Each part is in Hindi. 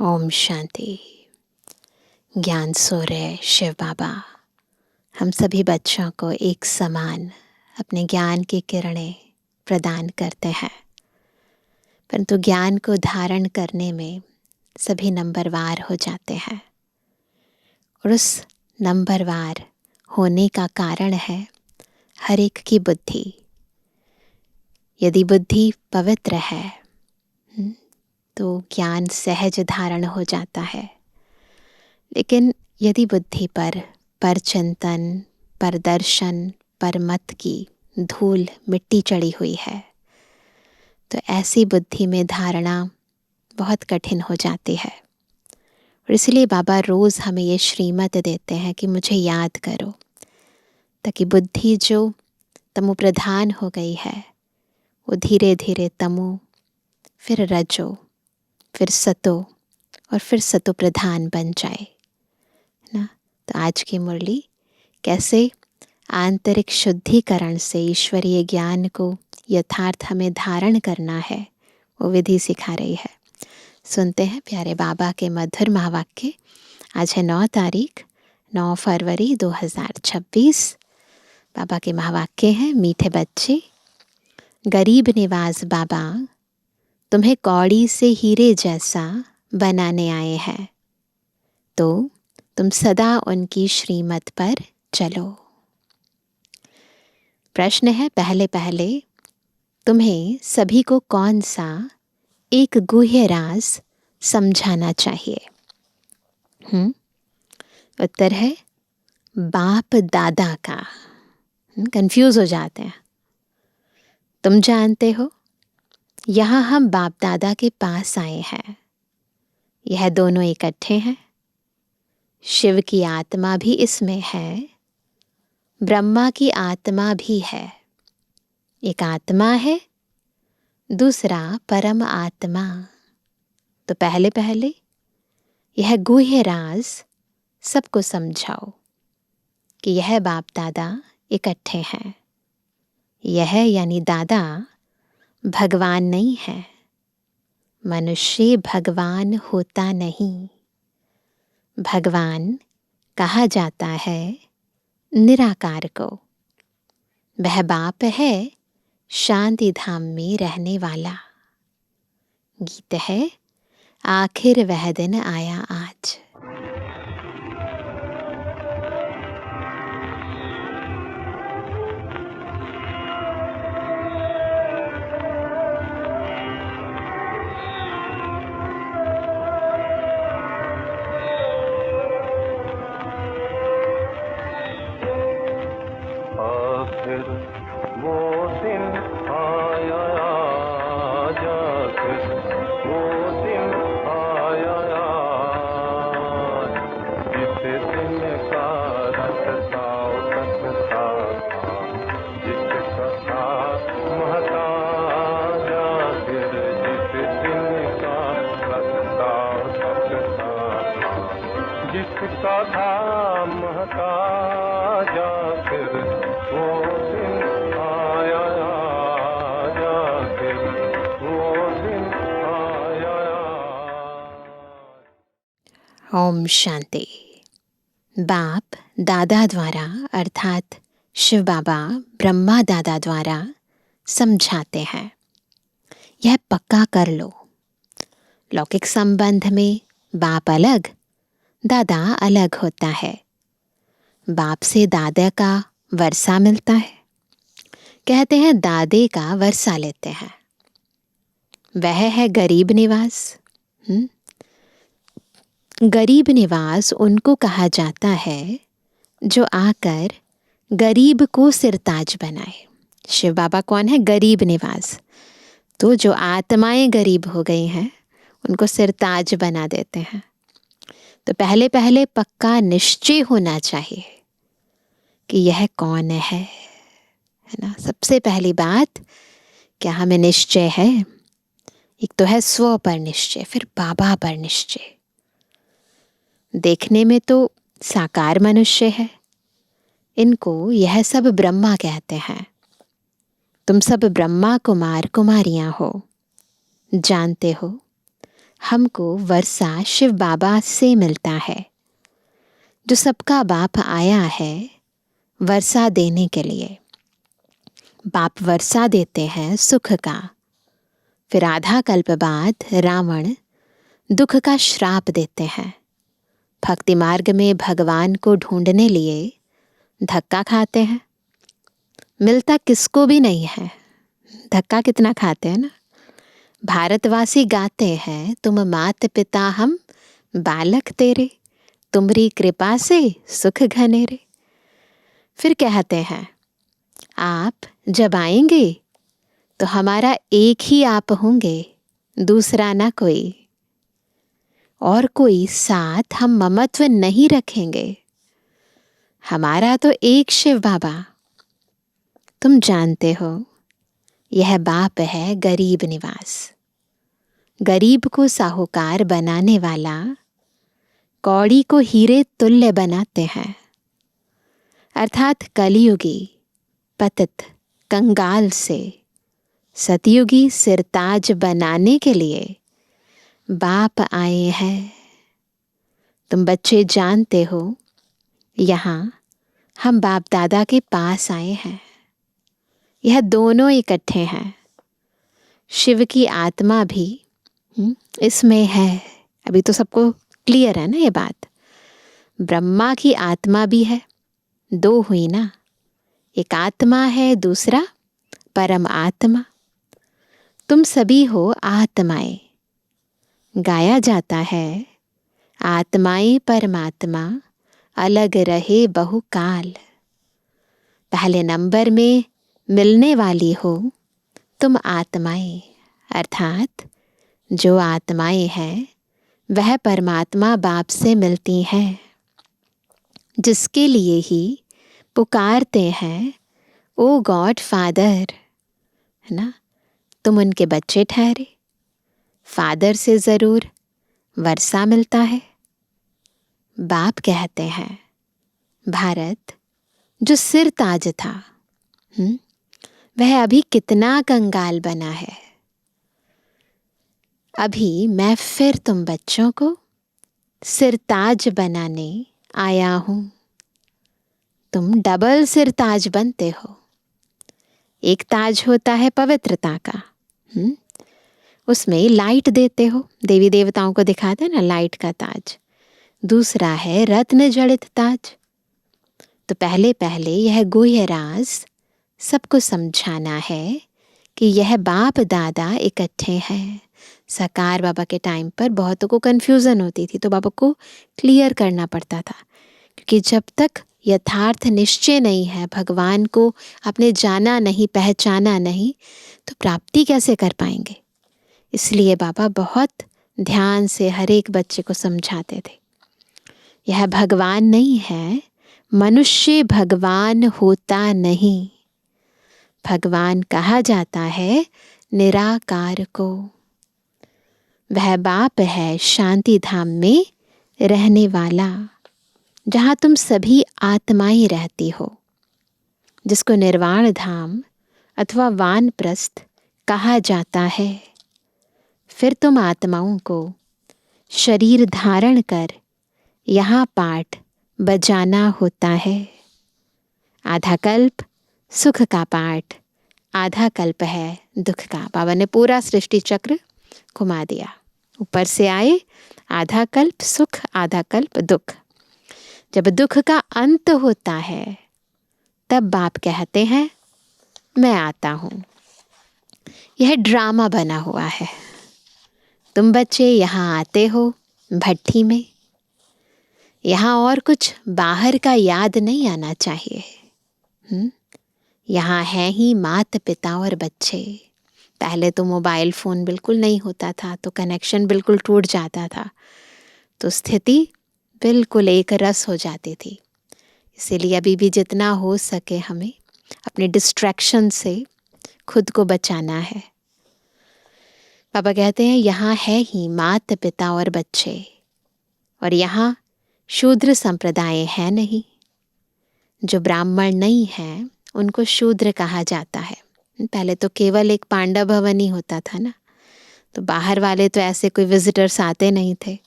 ओम शांति। ज्ञान सूर्य शिव बाबा हम सभी बच्चों को एक समान अपने ज्ञान की किरणें प्रदान करते हैं, परंतु ज्ञान को धारण करने में सभी नंबरवार हो जाते हैं। और उस नंबरवार होने का कारण है हर एक की बुद्धि। यदि बुद्धि पवित्र है तो ज्ञान सहज धारण हो जाता है, लेकिन यदि बुद्धि पर चिंतन, पर दर्शन, पर मत की धूल मिट्टी चढ़ी हुई है तो ऐसी बुद्धि में धारणा बहुत कठिन हो जाती है। और इसलिए बाबा रोज़ हमें ये श्रीमत देते हैं कि मुझे याद करो, ताकि बुद्धि जो तमो प्रधान हो गई है वो धीरे धीरे तमो, फिर रजो, फिर सतो और फिर सतो प्रधान बन जाए ना। तो आज की मुरली कैसे आंतरिक शुद्धिकरण से ईश्वरीय ज्ञान को यथार्थ हमें धारण करना है वो विधि सिखा रही है। सुनते हैं प्यारे बाबा के मधुर महावाक्य। आज है 9 फरवरी 2026। बाबा के महावाक्य हैं, मीठे बच्चे, गरीब निवाज बाबा तुम्हें कौड़ी से हीरे जैसा बनाने आए हैं, तो तुम सदा उनकी श्रीमत पर चलो। प्रश्न है, पहले पहले तुम्हें सभी को कौन सा एक गुह्य राज समझाना चाहिए? उत्तर है बाप दादा का। कंफ्यूज हो जाते हैं। तुम जानते हो, यहाँ हम बाप दादा के पास आए हैं। यह दोनों इकट्ठे हैं। शिव की आत्मा भी इसमें है, ब्रह्मा की आत्मा भी है। एक आत्मा है, दूसरा परम आत्मा। तो पहले पहले यह गुह्य राज सबको समझाओ कि यह बाप दादा इकट्ठे हैं। यह यानी दादा भगवान नहीं है। मनुष्य भगवान होता नहीं। भगवान कहा जाता है निराकार को। वह बाप है शांति धाम में रहने वाला। गीत है, आखिर वह दिन आया आज। ओम शांति। बाप दादा द्वारा अर्थात शिव बाबा ब्रह्मा दादा द्वारा समझाते हैं, यह पक्का कर लो। लौकिक संबंध में बाप अलग, दादा अलग होता है। बाप से दादा का वर्षा मिलता है। कहते हैं दादे का वर्षा लेते हैं। वह है गरीब निवास। गरीब निवास उनको कहा जाता है जो आकर गरीब को सिरताज बनाए। शिव बाबा कौन है? गरीब निवास। तो जो आत्माएं गरीब हो गई हैं उनको सिरताज बना देते हैं। तो पहले पहले पक्का निश्चय होना चाहिए कि यह कौन है ना। सबसे पहली बात, क्या हमें निश्चय है? एक तो है स्व पर निश्चय, फिर बाबा पर निश्चय। देखने में तो साकार मनुष्य है, इनको यह सब ब्रह्मा कहते हैं। तुम सब ब्रह्मा कुमार कुमारियां हो। जानते हो हमको वर्षा शिव बाबा से मिलता है, जो सबका बाप आया है वर्षा देने के लिए। बाप वर्षा देते हैं सुख का, फिर आधा कल्प बाद रावण दुख का श्राप देते हैं। भक्ति मार्ग में भगवान को ढूंढने लिए धक्का खाते हैं, मिलता किसको भी नहीं है। धक्का कितना खाते हैं ना। भारतवासी गाते हैं, तुम मात पिता हम बालक तेरे, तुम्हारी कृपा से सुख घनेरे। फिर कहते हैं, आप जब आएंगे तो हमारा एक ही आप होंगे, दूसरा ना कोई, और कोई साथ हम ममत्व नहीं रखेंगे। हमारा तो एक शिव बाबा। तुम जानते हो, यह बाप है गरीब निवास। गरीब को साहूकार बनाने वाला कौड़ी को हीरे तुल्य बनाते हैं। अर्थात कलयुगी पतित कंगाल से सतयुगी सिरताज बनाने के लिए बाप आए हैं। तुम बच्चे जानते हो, यहाँ हम बाप दादा के पास आए हैं। यह दोनों इकट्ठे हैं। शिव की आत्मा भी इसमें है। अभी तो सबको क्लियर है ना ये बात। ब्रह्मा की आत्मा भी है, दो हुई ना। एक आत्मा है, दूसरा परम आत्मा। तुम सभी हो आत्माएं। गाया जाता है, आत्माएं परमात्मा अलग रहे बहुकाल। पहले नंबर में मिलने वाली हो तुम आत्माएं, अर्थात जो आत्माएं हैं वह परमात्मा बाप से मिलती हैं, जिसके लिए ही पुकारते हैं ओ गॉड फादर, है ना। तुम उनके बच्चे ठहरे। फादर से ज़रूर वर्षा मिलता है। बाप कहते हैं, भारत जो सिर ताज था, वह अभी कितना कंगाल बना है। अभी मैं फिर तुम बच्चों को सिरताज बनाने आया हूं। तुम डबल सिरताज बनते हो। एक ताज होता है पवित्रता का, उसमें लाइट देते हो, देवी देवताओं को दिखाते हैं ना लाइट का ताज। दूसरा है रत्न जड़ित ताज। तो पहले पहले यह गुह्य राज सबको समझाना है कि यह बाप दादा इकट्ठे हैं। साकार बाबा के टाइम पर बहुतों को कन्फ्यूज़न होती थी, तो बाबा को क्लियर करना पड़ता था, क्योंकि जब तक यथार्थ निश्चय नहीं है, भगवान को आपने जाना नहीं, पहचाना नहीं, तो प्राप्ति कैसे कर पाएंगे। इसलिए बाबा बहुत ध्यान से हर एक बच्चे को समझाते थे, यह भगवान नहीं है, मनुष्य भगवान होता नहीं। भगवान कहा जाता है निराकार को। वह बाप है शांति धाम में रहने वाला, जहाँ तुम सभी आत्माएं रहती हो, जिसको निर्वाण धाम अथवा वानप्रस्थ कहा जाता है। फिर तुम आत्माओं को शरीर धारण कर यहाँ पाठ बजाना होता है। आधा कल्प सुख का पाठ, आधा कल्प है दुख का। बाबा ने पूरा सृष्टि चक्र घुमा दिया। ऊपर से आए, आधा कल्प सुख, आधा कल्प दुख। जब दुख का अंत होता है, तब बाप कहते हैं मैं आता हूँ। यह ड्रामा बना हुआ है। तुम बच्चे यहाँ आते हो भट्ठी में। यहाँ और कुछ बाहर का याद नहीं आना चाहिए। यहाँ है ही माता पिता और बच्चे। पहले तो मोबाइल फ़ोन बिल्कुल नहीं होता था, तो कनेक्शन बिल्कुल टूट जाता था, तो स्थिति बिल्कुल एक रस हो जाती थी। इसीलिए अभी भी जितना हो सके हमें अपने डिस्ट्रैक्शन से खुद को बचाना है। पापा कहते हैं यहाँ है ही माता पिता और बच्चे, और यहाँ शूद्र संप्रदाय है नहीं। जो ब्राह्मण नहीं है उनको शूद्र कहा जाता है। पहले तो केवल एक पांडव भवन ही होता था ना, तो बाहर वाले तो ऐसे कोई विजिटर्स आते नहीं थे।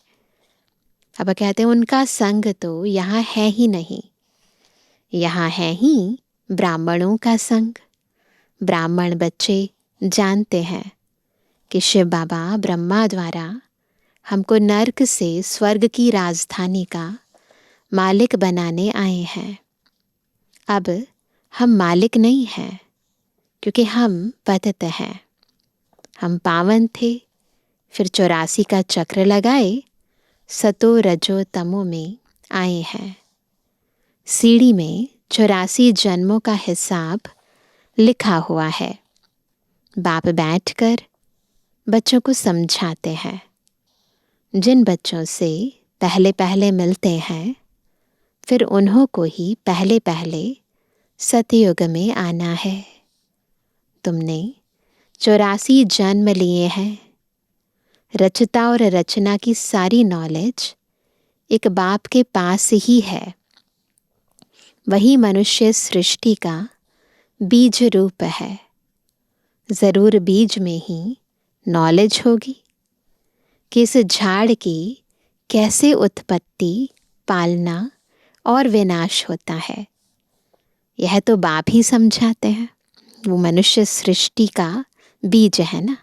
अब कहते हैं उनका संग तो यहाँ है ही नहीं, यहाँ है ही ब्राह्मणों का संग। ब्राह्मण बच्चे जानते हैं कि शिव बाबा ब्रह्मा द्वारा हमको नर्क से स्वर्ग की राजधानी का मालिक बनाने आए हैं। अब हम मालिक नहीं हैं, क्योंकि हम पतित हैं। हम पावन थे, फिर 84 का चक्र लगाए, सतो रजो तमो में आए हैं। सीढ़ी में 84 जन्मों का हिसाब लिखा हुआ है। बाप बैठकर बच्चों को समझाते हैं। जिन बच्चों से पहले पहले मिलते हैं, फिर उन्हों को ही पहले पहले सतयुग में आना है। तुमने 84 जन्म लिए हैं। रचता और रचना की सारी नॉलेज एक बाप के पास ही है। वही मनुष्य सृष्टि का बीज रूप है। जरूर बीज में ही नॉलेज होगी कि इस झाड़ की कैसे उत्पत्ति, पालना और विनाश होता है। यह तो बाप ही समझाते हैं। वो मनुष्य सृष्टि का बीज है ना।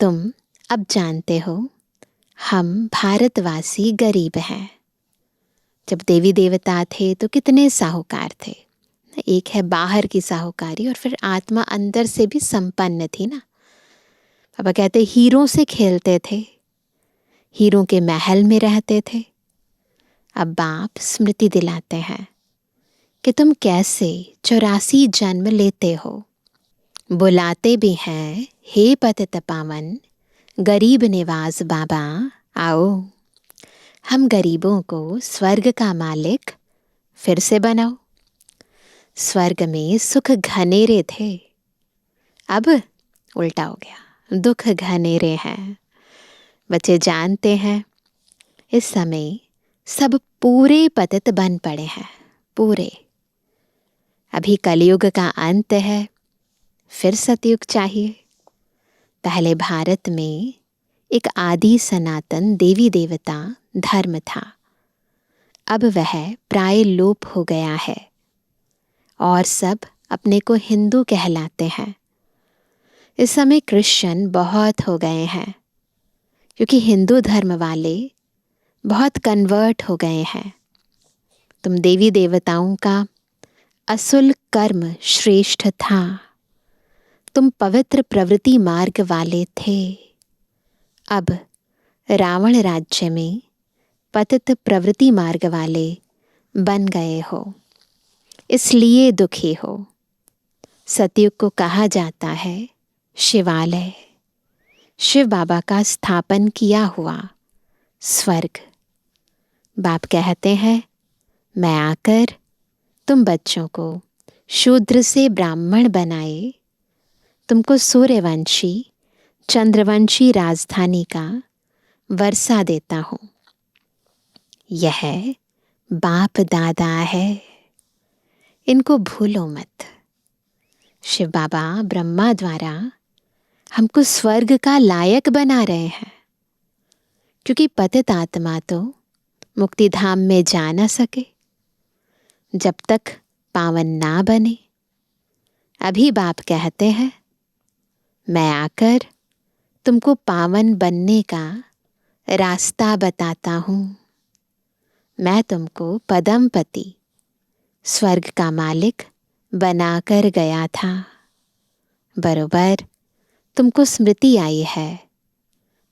तुम अब जानते हो हम भारतवासी गरीब हैं। जब देवी देवता थे तो कितने साहूकार थे। एक है बाहर की साहूकारी और फिर आत्मा अंदर से भी संपन्न थी ना। पापा कहते हीरों से खेलते थे, हीरों के महल में रहते थे। अब बाप स्मृति दिलाते हैं कि तुम कैसे 84 जन्म लेते हो। बुलाते भी हैं, हे पतित पावन गरीब निवाज बाबा आओ, हम गरीबों को स्वर्ग का मालिक फिर से बनाओ। स्वर्ग में सुख घनेरे थे, अब उल्टा हो गया, दुख घनेरे हैं। बच्चे जानते हैं इस समय सब पूरे पतित बन पड़े हैं, पूरे। अभी कलयुग का अंत है, फिर सतयुग चाहिए। पहले भारत में एक आदि सनातन देवी देवता धर्म था। अब वह प्राय लोप हो गया है और सब अपने को हिंदू कहलाते हैं। इस समय क्रिश्चियन बहुत हो गए हैं, क्योंकि हिंदू धर्म वाले बहुत कन्वर्ट हो गए हैं। तुम देवी देवताओं का असुल कर्म श्रेष्ठ था। तुम पवित्र प्रवृत्ति मार्ग वाले थे। अब रावण राज्य में पतित प्रवृत्ति मार्ग वाले बन गए हो, इसलिए दुखी हो। सतयुग को कहा जाता है शिवालय, शिव बाबा का स्थापन किया हुआ स्वर्ग। बाप कहते हैं मैं आकर तुम बच्चों को शूद्र से ब्राह्मण बनाए, तुमको सूर्यवंशी चंद्रवंशी राजधानी का वर्षा देता हूँ। यह बाप दादा है, इनको भूलो मत। शिव बाबा ब्रह्मा द्वारा हमको स्वर्ग का लायक बना रहे हैं, क्योंकि पतित आत्मा तो मुक्ति धाम में जा न सके जब तक पावन ना बने। अभी बाप कहते हैं मैं आकर तुमको पावन बनने का रास्ता बताता हूँ। मैं तुमको पदमपति स्वर्ग का मालिक बनाकर गया था। बरोबर तुमको स्मृति आई है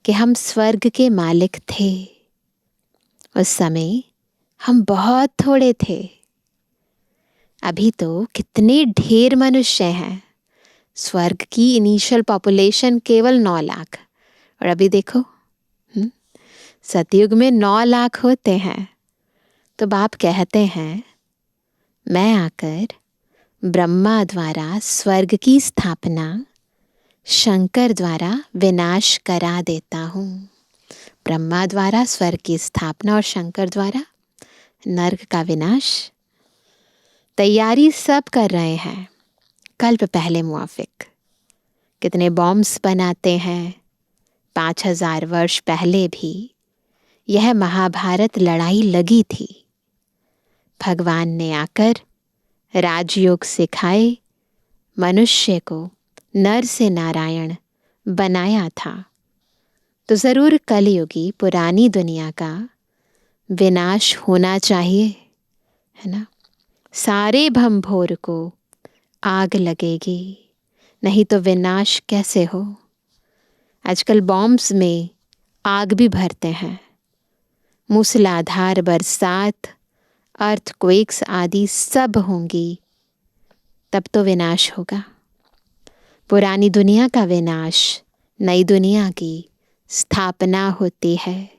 कि हम स्वर्ग के मालिक थे। उस समय हम बहुत थोड़े थे। अभी तो कितने ढेर मनुष्य हैं। स्वर्ग की इनिशियल पॉपुलेशन केवल 9 लाख, और अभी देखो सतयुग में 9 लाख होते हैं। तो बाप कहते हैं मैं आकर ब्रह्मा द्वारा स्वर्ग की स्थापना, शंकर द्वारा विनाश करा देता हूँ। ब्रह्मा द्वारा स्वर्ग की स्थापना और शंकर द्वारा नर्क का विनाश। तैयारी सब कर रहे हैं कल्प पहले मुआफिक। कितने बॉम्ब्स बनाते हैं, 5000 वर्ष पहले भी यह महाभारत लड़ाई लगी थी। भगवान ने आकर राजयोग सिखाए, मनुष्य को नर से नारायण बनाया था। तो ज़रूर कलयुगी पुरानी दुनिया का विनाश होना चाहिए, है ना। सारे भंभोर को आग लगेगी, नहीं तो विनाश कैसे हो। आजकल बॉम्ब्स में आग भी भरते हैं। मूसलाधार बरसात, अर्थक्वेक्स आदि सब होंगी, तब तो विनाश होगा। पुरानी दुनिया का विनाश, नई दुनिया की स्थापना होती है।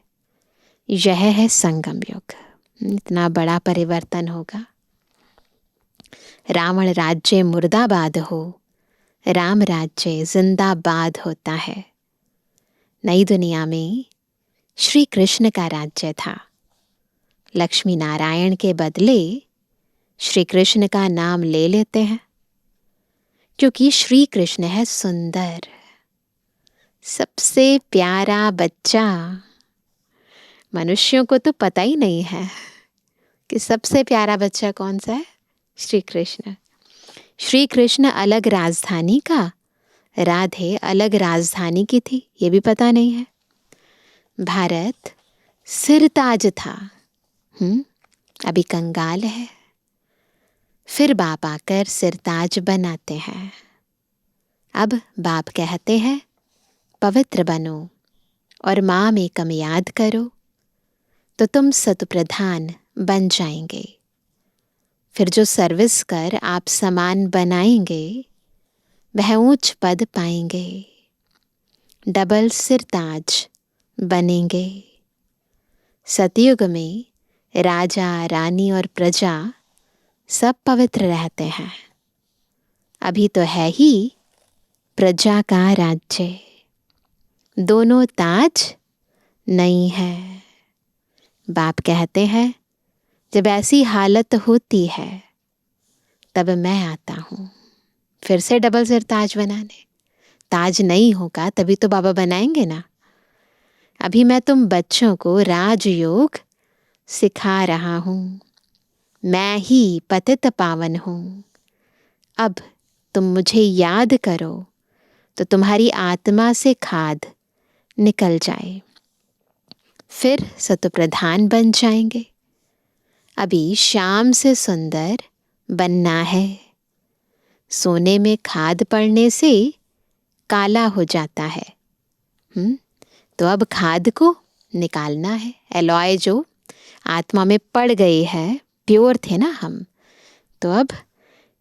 यह है संगम युग। इतना बड़ा परिवर्तन होगा। रावण राज्य मुर्दाबाद हो, राम राज्य जिंदाबाद होता है। नई दुनिया में श्री कृष्ण का राज्य था। लक्ष्मी नारायण के बदले श्री कृष्ण का नाम ले लेते हैं, क्योंकि श्री कृष्ण है सुंदर, सबसे प्यारा बच्चा। मनुष्यों को तो पता ही नहीं है कि सबसे प्यारा बच्चा कौन सा है। श्री कृष्ण। श्री कृष्ण अलग राजधानी का, राधे अलग राजधानी की थी, ये भी पता नहीं है। भारत सिरताज था, अभी कंगाल है। फिर बाप आकर सिरताज बनाते हैं। अब बाप कहते हैं पवित्र बनो और माम एकम याद करो, तो तुम सतप्रधान बन जाएंगे। फिर जो सर्विस कर आप समान बनाएंगे, वह ऊंच पद पाएंगे, डबल सिरताज बनेंगे। सतयुग में राजा रानी और प्रजा सब पवित्र रहते हैं। अभी तो है ही प्रजा का राज्य, दोनों ताज नहीं है। बाप कहते हैं जब ऐसी हालत होती है तब मैं आता हूँ फिर से डबल सिर ताज बनाने। ताज नहीं होगा तभी तो बाबा बनाएंगे ना। अभी मैं तुम बच्चों को राजयोग सिखा रहा हूँ। मैं ही पतित पावन हूँ। अब तुम मुझे याद करो तो तुम्हारी आत्मा से खाद निकल जाए, फिर सतप्रधान बन जाएंगे। अभी श्याम से सुंदर बनना है। सोने में खाद पड़ने से काला हो जाता है, तो अब खाद को निकालना है। एलॉय जो आत्मा में पड़ गई है, प्योर थे ना हम, तो अब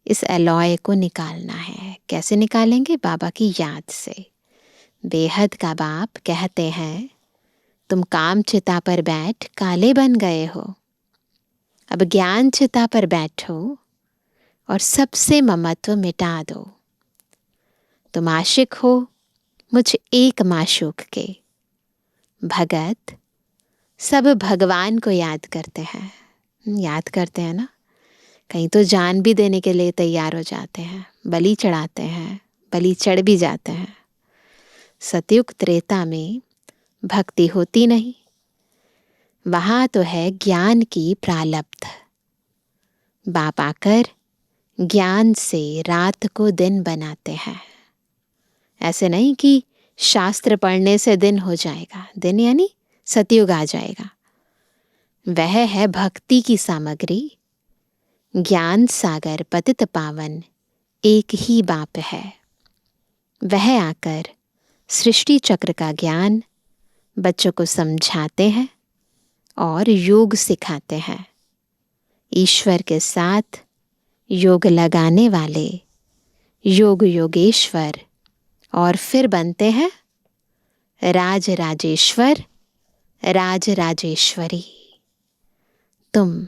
इस एलॉय को निकालना है। कैसे निकालेंगे? बाबा की याद से। बेहद का बाप कहते हैं तुम काम चिता पर बैठ काले बन गए हो, अब ज्ञान चिता पर बैठो और सबसे ममत्व मिटा दो। तुम आशिक हो मुझ एक माशूक के। भगत सब भगवान को याद करते हैं, याद करते हैं ना। कहीं तो जान भी देने के लिए तैयार हो जाते हैं, बलि चढ़ाते हैं, बलि चढ़ भी जाते हैं। सतयुग त्रेता में भक्ति होती नहीं, वहाँ तो है ज्ञान की प्रालब्ध। बाप आकर ज्ञान से रात को दिन बनाते हैं। ऐसे नहीं कि शास्त्र पढ़ने से दिन हो जाएगा, दिन यानी सतयुग आ जाएगा। वह है भक्ति की सामग्री। ज्ञान सागर पतित पावन एक ही बाप है। वह आकर सृष्टि चक्र का ज्ञान बच्चों को समझाते हैं और योग सिखाते हैं। ईश्वर के साथ योग लगाने वाले योग योगेश्वर और फिर बनते हैं राज राजेश्वर, राज राजेश्वरी। तुम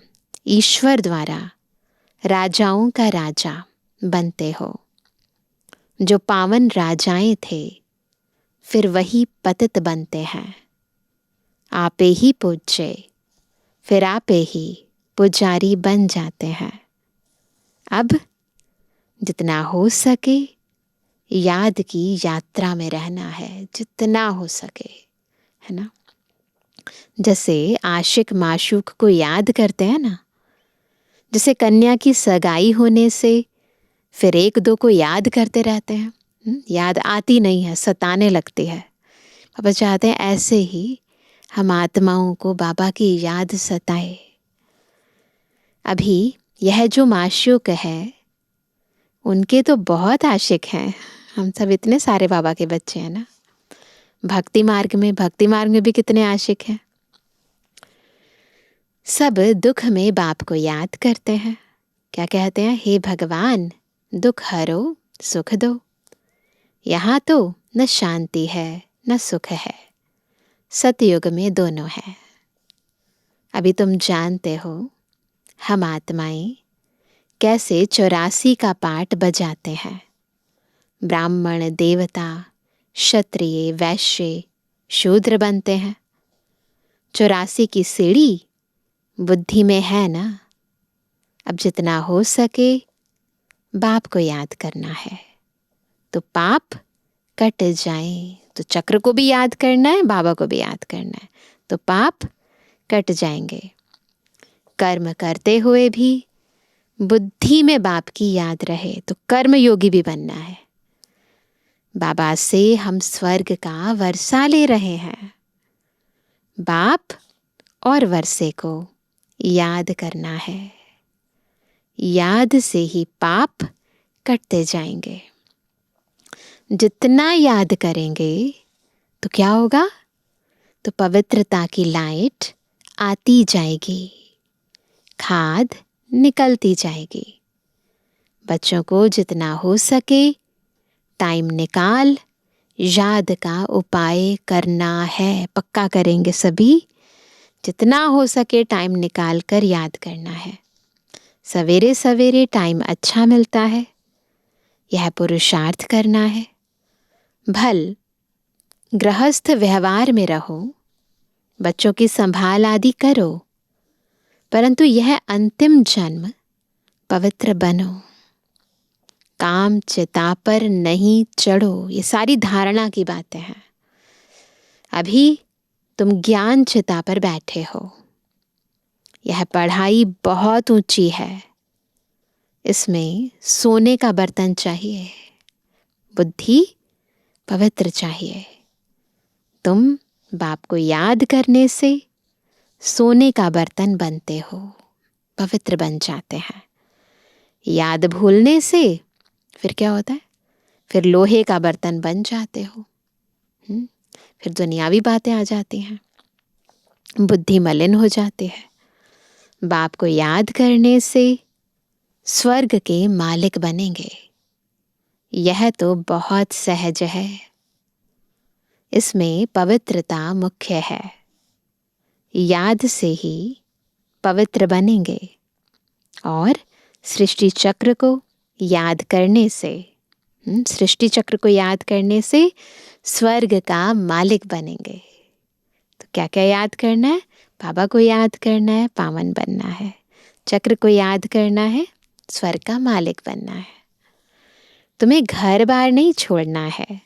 ईश्वर द्वारा राजाओं का राजा बनते हो। जो पावन राजाएं थे फिर वही पतित बनते हैं। आपे ही पूज्य फिर आपे ही पुजारी बन जाते हैं। अब जितना हो सके याद की यात्रा में रहना है जितना हो सके, है ना। जैसे आशिक माशूक को याद करते हैं ना, जैसे कन्या की सगाई होने से फिर एक दो को याद करते रहते हैं, याद आती नहीं है, सताने लगती है। बाबा चाहते हैं ऐसे ही हम आत्माओं को बाबा की याद सताए। अभी यह जो माशूक है उनके तो बहुत आशिक हैं। हम सब इतने सारे बाबा के बच्चे हैं ना। भक्ति मार्ग में भी कितने आशिक हैं। सब दुख में बाप को याद करते हैं। क्या कहते हैं? हे भगवान, दुख हरो, सुख दो। यहाँ तो न शांति है न सुख है, सतयुग में दोनों है। अभी तुम जानते हो हम आत्माएं कैसे 84 का पाठ बजाते हैं। ब्राह्मण, देवता, क्षत्रिय, वैश्य, शूद्र बनते हैं। 84 की सीढ़ी बुद्धि में है ना। अब जितना हो सके बाप को याद करना है तो पाप कट जाए। तो चक्र को भी याद करना है, बाबा को भी याद करना है, तो पाप कट जाएंगे। कर्म करते हुए भी बुद्धि में बाप की याद रहे तो कर्म योगी भी बनना है। बाबा से हम स्वर्ग का वर्षा ले रहे हैं। बाप और वर्षे को याद करना है। याद से ही पाप कटते जाएंगे। जितना याद करेंगे तो क्या होगा? तो पवित्रता की लाइट आती जाएगी, खाद निकलती जाएगी। बच्चों को जितना हो सके टाइम निकाल याद का उपाय करना है। पक्का करेंगे सभी। जितना हो सके टाइम निकाल कर याद करना है। सवेरे सवेरे टाइम अच्छा मिलता है, यह पुरुषार्थ करना है। भल गृहस्थ व्यवहार में रहो, बच्चों की संभाल आदि करो, परंतु यह अंतिम जन्म पवित्र बनो। काम चिता पर नहीं चढ़ो। ये सारी धारणा की बातें हैं। अभी तुम ज्ञान चिता पर बैठे हो। यह पढ़ाई बहुत ऊंची है, इसमें सोने का बर्तन चाहिए, बुद्धि पवित्र चाहिए। तुम बाप को याद करने से सोने का बर्तन बनते हो, पवित्र बन जाते हैं। याद भूलने से फिर क्या होता है? फिर लोहे का बर्तन बन जाते हो। फिर दुनियावी बातें आ जाती हैं, बुद्धि मलिन हो जाती है। बाप को याद करने से स्वर्ग के मालिक बनेंगे। यह तो बहुत सहज है। इसमें पवित्रता मुख्य है। याद से ही पवित्र बनेंगे और सृष्टि चक्र को याद करने से, सृष्टि चक्र को याद करने से स्वर्ग का मालिक बनेंगे। तो क्या क्या याद करना है? बाबा को याद करना है, पावन बनना है। चक्र को याद करना है, स्वर्ग का मालिक बनना है। तुम्हें घर बार नहीं छोड़ना है,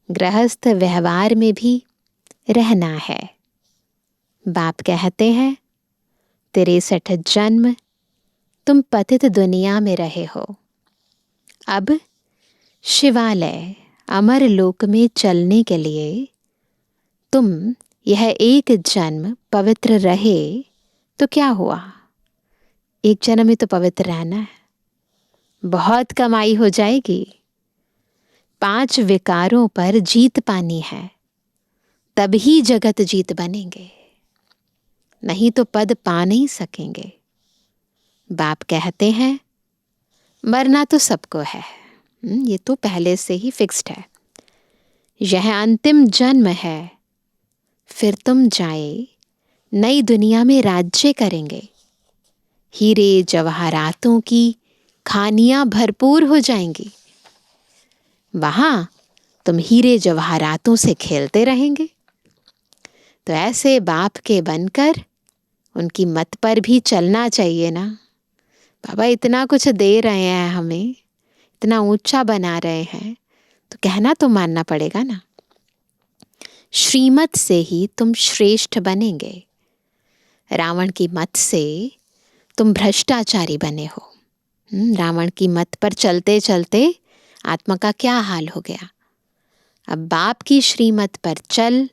गृहस्थ व्यवहार में भी रहना है। बाप कहते हैं 63 जन्म तुम पतित दुनिया में रहे हो। अब शिवालय अमर लोक में चलने के लिए तुम यह एक जन्म पवित्र रहे तो क्या हुआ? एक जन्म में तो पवित्र रहना है। बहुत कमाई हो जाएगी। 5 विकारों पर जीत पानी है, तभी जगत जीत बनेंगे, नहीं तो पद पा नहीं सकेंगे। बाप कहते हैं मरना तो सबको है, ये तो पहले से ही फिक्स्ड है। यह अंतिम जन्म है, फिर तुम जाए नई दुनिया में राज्य करेंगे। हीरे जवाहरातों की खानियां भरपूर हो जाएंगी। वहां तुम हीरे जवाहरातों से खेलते रहेंगे। तो ऐसे बाप के बनकर उनकी मत पर भी चलना चाहिए ना। बाबा इतना कुछ दे रहे हैं हमें, इतना ऊंचा बना रहे हैं तो कहना तो मानना पड़ेगा ना। श्रीमत से ही तुम श्रेष्ठ बनेंगे। रावण की मत से तुम भ्रष्टाचारी बने हो। रावण की मत पर चलते चलते आत्मा का क्या हाल हो गया। अब बाप की श्रीमत पर चल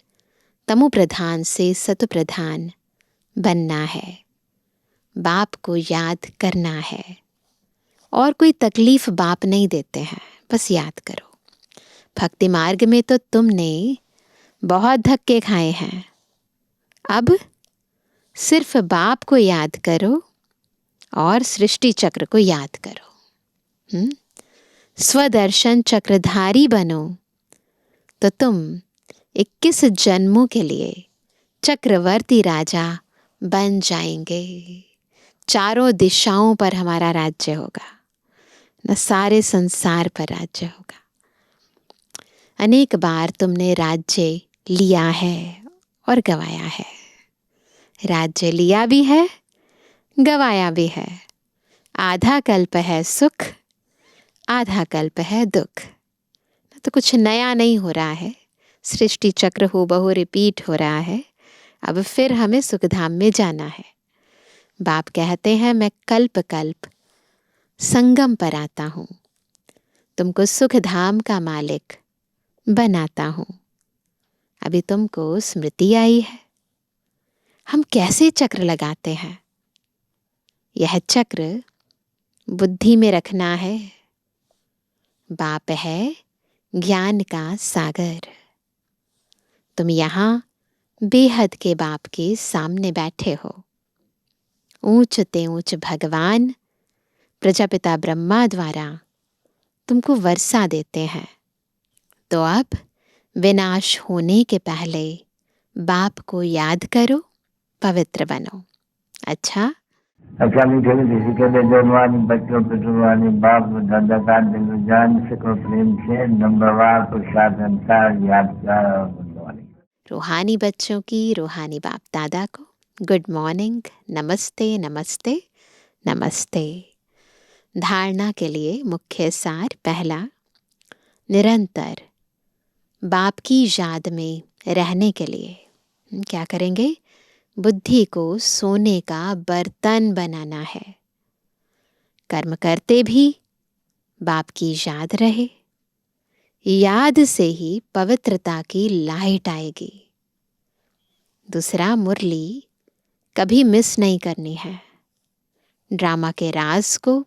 तमु प्रधान से सतु प्रधान बनना है। बाप को याद करना है और कोई तकलीफ बाप नहीं देते हैं, बस याद करो। भक्ति मार्ग में तो तुमने बहुत धक्के खाए हैं। अब सिर्फ बाप को याद करो और सृष्टि चक्र को याद करो। स्वदर्शन चक्रधारी बनो तो तुम 21 जन्मों के लिए चक्रवर्ती राजा बन जाएंगे। चारों दिशाओं पर हमारा राज्य होगा, न सारे संसार पर राज्य होगा। अनेक बार तुमने राज्य लिया है और गवाया है। राज्य लिया भी है, गवाया भी है। आधा कल्प है सुख, आधा कल्प है दुख। तो कुछ नया नहीं हो रहा है। सृष्टि चक्र हूबहू रिपीट हो रहा है। अब फिर हमें सुखधाम में जाना है। बाप कहते हैं मैं कल्प कल्प संगम पर आता हूँ, तुमको सुखधाम का मालिक बनाता हूँ। अभी तुमको स्मृति आई है। हम कैसे चक्र लगाते हैं, यह चक्र बुद्धि में रखना है। बाप है ज्ञान का सागर। तुम यहाँ बेहद के बाप के सामने बैठे हो। ऊंच ते ऊंच भगवान प्रजापिता ब्रह्मा द्वारा तुमको वर्षा देते हैं। तो अब विनाश होने के पहले बाप को याद करो, पवित्र बनो। अच्छा मीठे मीठे के जवानी बच्चों पे जुबानी बाप दादा का दिल जान सको प्रेम से नंबरवार प्रसाद अंसार याद का। रूहानी बच्चों की रूहानी बाप दादा को गुड मॉर्निंग, नमस्ते नमस्ते नमस्ते। धारणा के लिए मुख्य सार पहला, निरंतर बाप की याद में रहने के लिए क्या करेंगे? बुद्धि को सोने का बर्तन बनाना है। कर्म करते भी बाप की याद रहे। याद से ही पवित्रता की लाइट आएगी। दूसरा, मुरली कभी मिस नहीं करनी है। ड्रामा के राज को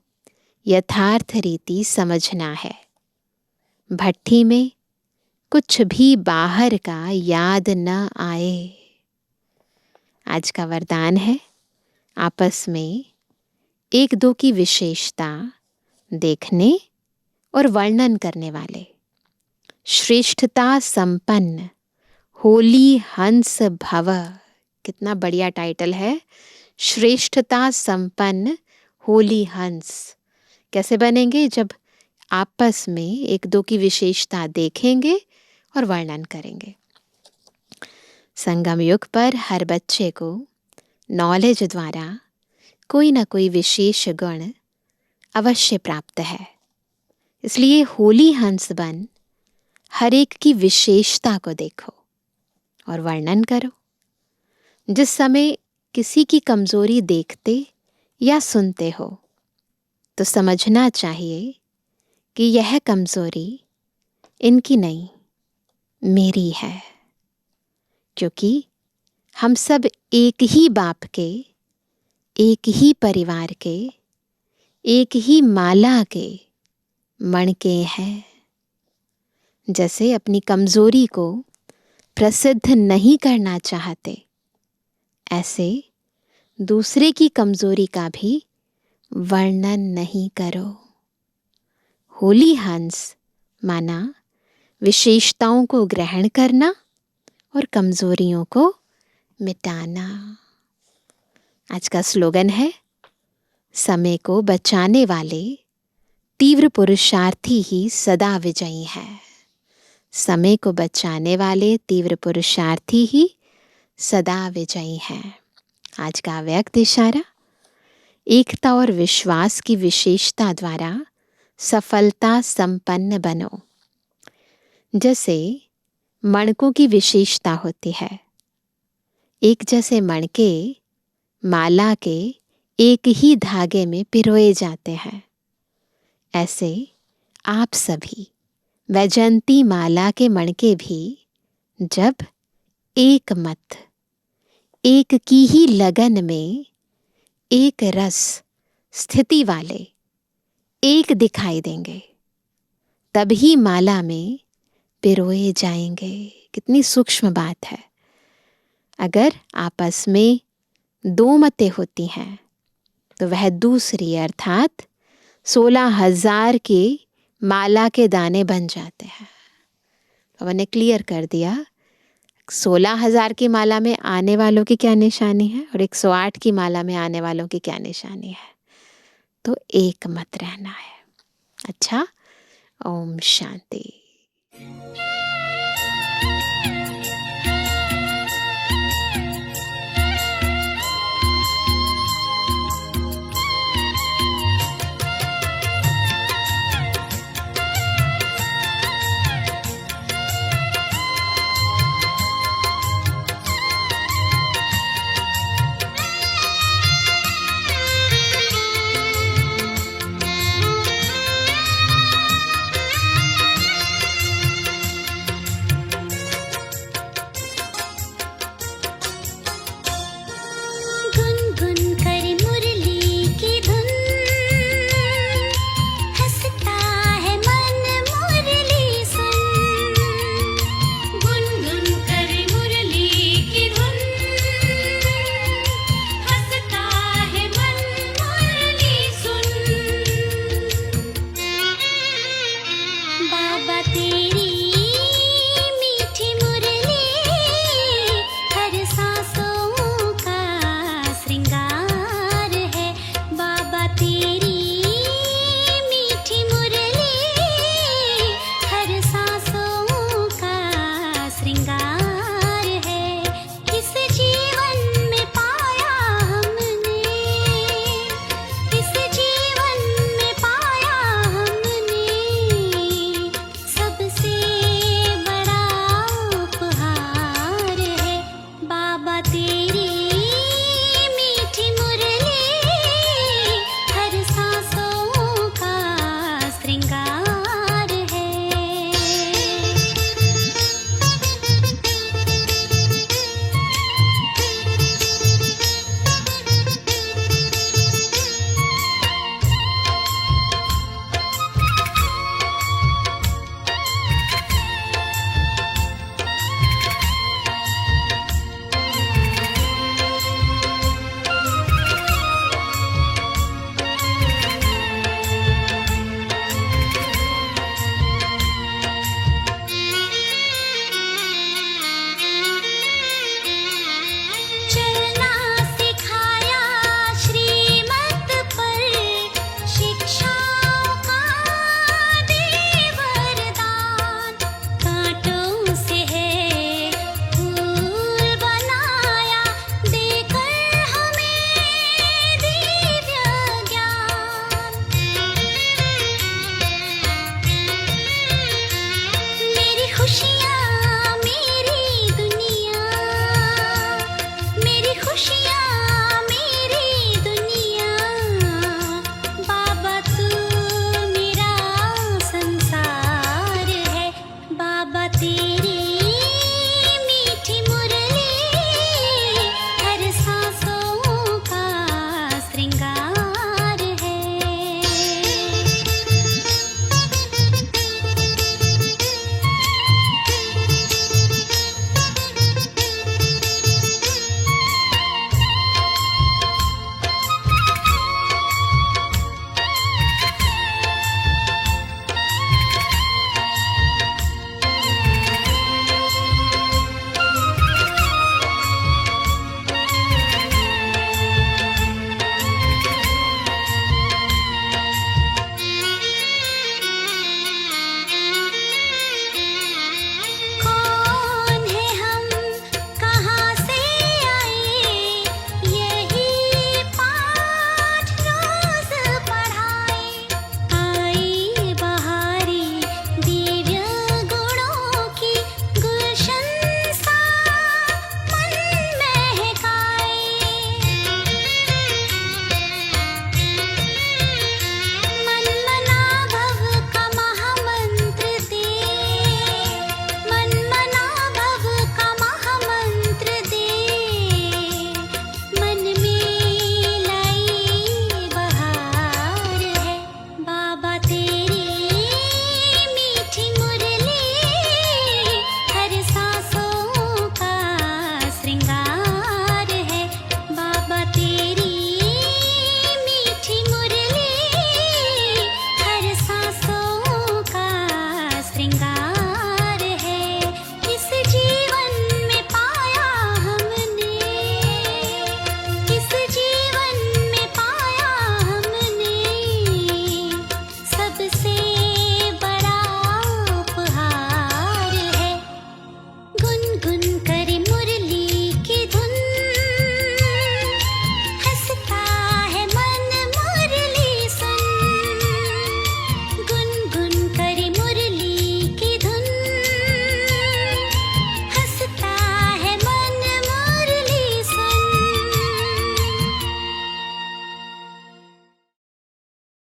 यथार्थ रीति समझना है। भट्ठी में कुछ भी बाहर का याद न आए। आज का वरदान है, आपस में एक दो की विशेषता देखने और वर्णन करने वाले श्रेष्ठता संपन्न होली हंस भव। कितना बढ़िया टाइटल है, श्रेष्ठता संपन्न होली हंस। कैसे बनेंगे? जब आपस में एक दो की विशेषता देखेंगे और वर्णन करेंगे। संगम युग पर हर बच्चे को नॉलेज द्वारा कोई ना कोई विशेष गुण अवश्य प्राप्त है। इसलिए होली हंस बन हर एक की विशेषता को देखो और वर्णन करो। जिस समय किसी की कमजोरी देखते या सुनते हो तो समझना चाहिए कि यह कमजोरी इनकी नहीं, मेरी है। क्योंकि हम सब एक ही बाप के, एक ही परिवार के, एक ही माला के मणके हैं। जैसे अपनी कमजोरी को प्रसिद्ध नहीं करना चाहते, ऐसे दूसरे की कमजोरी का भी वर्णन नहीं करो। होली हंस माना विशेषताओं को ग्रहण करना और कमजोरियों को मिटाना। आज का स्लोगन है, समय को बचाने वाले तीव्र पुरुषार्थी ही सदा विजयी है। समय को बचाने वाले तीव्र पुरुषार्थी ही सदा विजयी हैं। आज का व्यक्त इशारा, एकता और विश्वास की विशेषता द्वारा सफलता संपन्न बनो। जैसे मणकों की विशेषता होती है, एक जैसे मणके माला के एक ही धागे में पिरोए जाते हैं, ऐसे आप सभी वैजयंती माला के मणके भी जब एक मत, एक की ही लगन में, एक रस स्थिति वाले एक दिखाई देंगे, तभी माला में पिरोए जाएंगे। कितनी सूक्ष्म बात है। अगर आपस में दो मतें होती हैं तो वह दूसरी अर्थात 16,000 के माला के दाने बन जाते हैं। तो मैंने क्लियर कर दिया 16,000 की माला में आने वालों की क्या निशानी है और 108 की माला में आने वालों की क्या निशानी है। तो एक मत रहना है। अच्छा, ओम शांति।